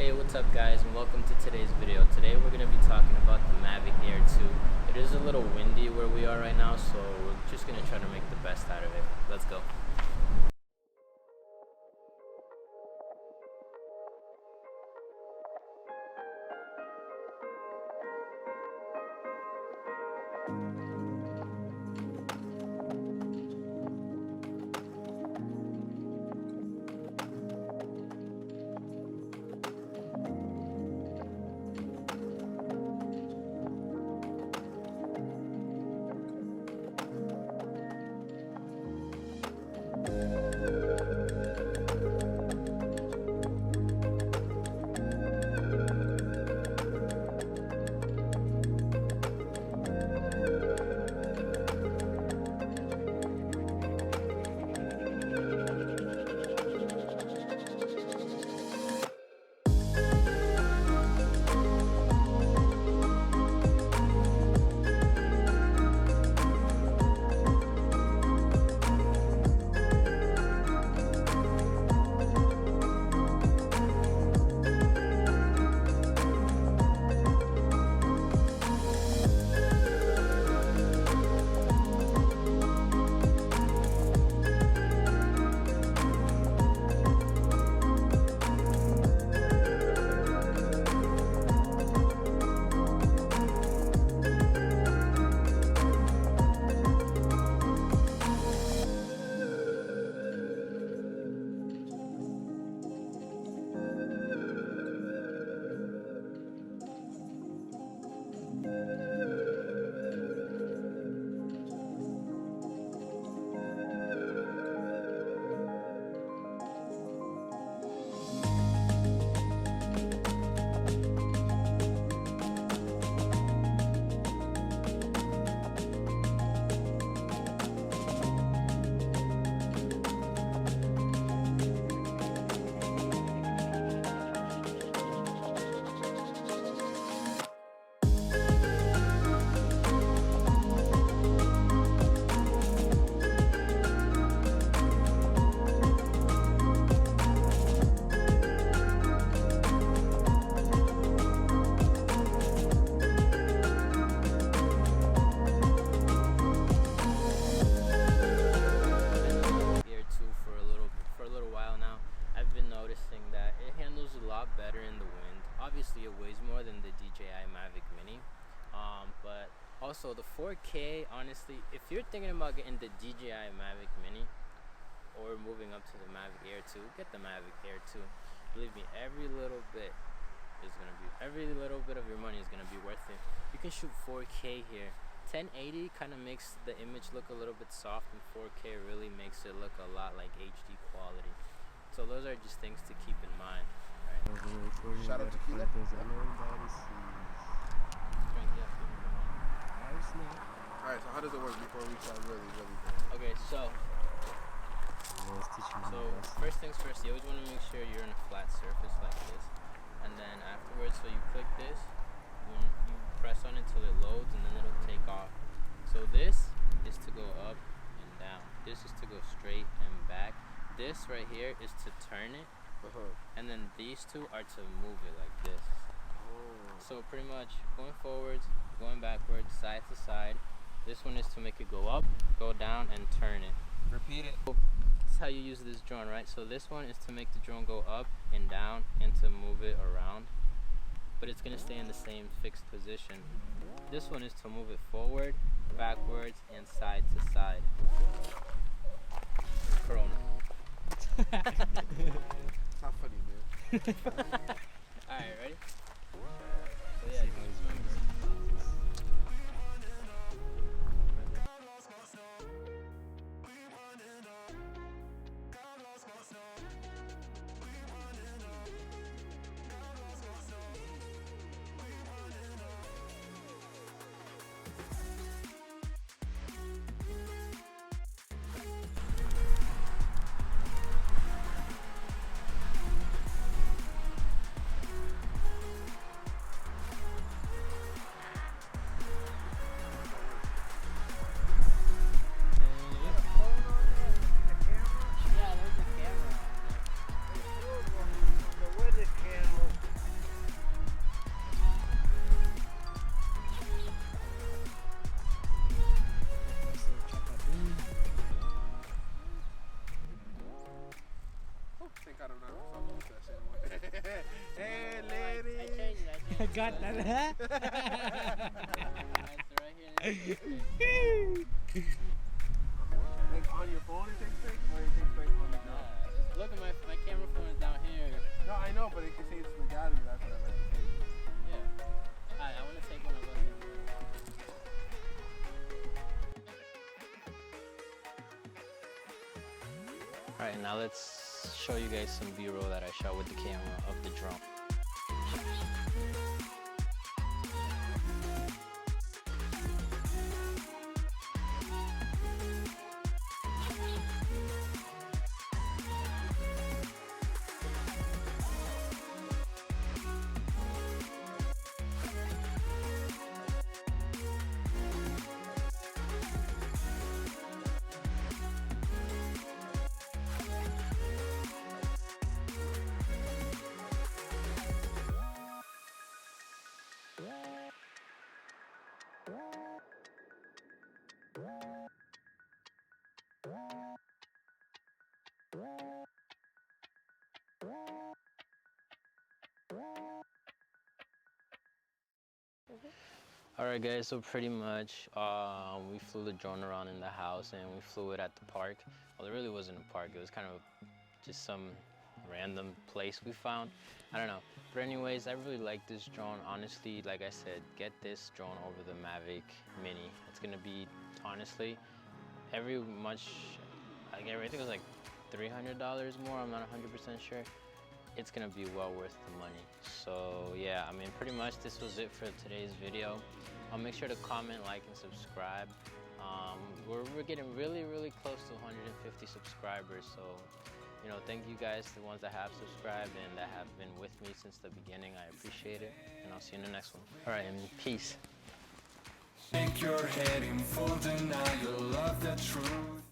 Hey, what's up guys, and welcome to today's video. Today we're going to be talking about the Mavic Air 2. It is a little windy where we are right now, so we're just going to try to make the best out of it. Let's go. Better in the wind. Obviously it weighs more than the DJI Mavic Mini, but also the 4K, honestly, if you're thinking about getting the DJI Mavic Mini or moving up to the Mavic Air 2, get the Mavic Air 2. Believe me, every little bit of your money is gonna be worth it. You can shoot 4K here. 1080 kind of makes the image look a little bit soft, and 4K really makes it look a lot like HD quality. So those are just things to keep in mind. Shout out to Keelan. Alright, so how does it work before we start really? Okay, so first things first, you always want to make sure you're in a flat surface like this. And then afterwards, so you click this, when you press on it until it loads, and then it'll take off. So this is to go up and down. This is to go straight and back. This right here is to turn it. And then these two are to move it like this. So pretty much going forwards, going backwards, side to side. This one is to make it go up, go down, and turn it. Repeat it. That's how you use this drone, right? So this one is to make the drone go up and down and to move it around, but it's gonna stay in the same fixed position. This one is to move it forward, backwards, and side to side. Corona. It's not funny, man. Alright, ready? So yeah, got that. Alright, so right here. Like on your phone it takes pics, or it takes pics on the ground? Just look at my camera phone is down here. No, I know, but it can say it's the gallery. That's what I like to say. Yeah. Alright, I want to take one of us. Alright, now let's show you guys some B-roll that I shot with the camera of the drone. Alright guys, so pretty much we flew the drone around in the house and we flew it at the park. Well, it really wasn't a park, it was kind of just some random place we found. I don't know. But anyways, I really like this drone. Honestly, like I said, get this drone over the Mavic Mini. It's gonna be, honestly, I think it was like $300 more, I'm not 100% sure. It's gonna be well worth the money. So yeah, I mean, pretty much this was it for today's video. Make sure to comment, like, and subscribe. We're getting really close to 150 subscribers, so you know, thank you guys, the ones that have subscribed and that have been with me since the beginning. I appreciate it, and I'll see you in the next one. All right, and peace. Shake your head in full denial of the truth.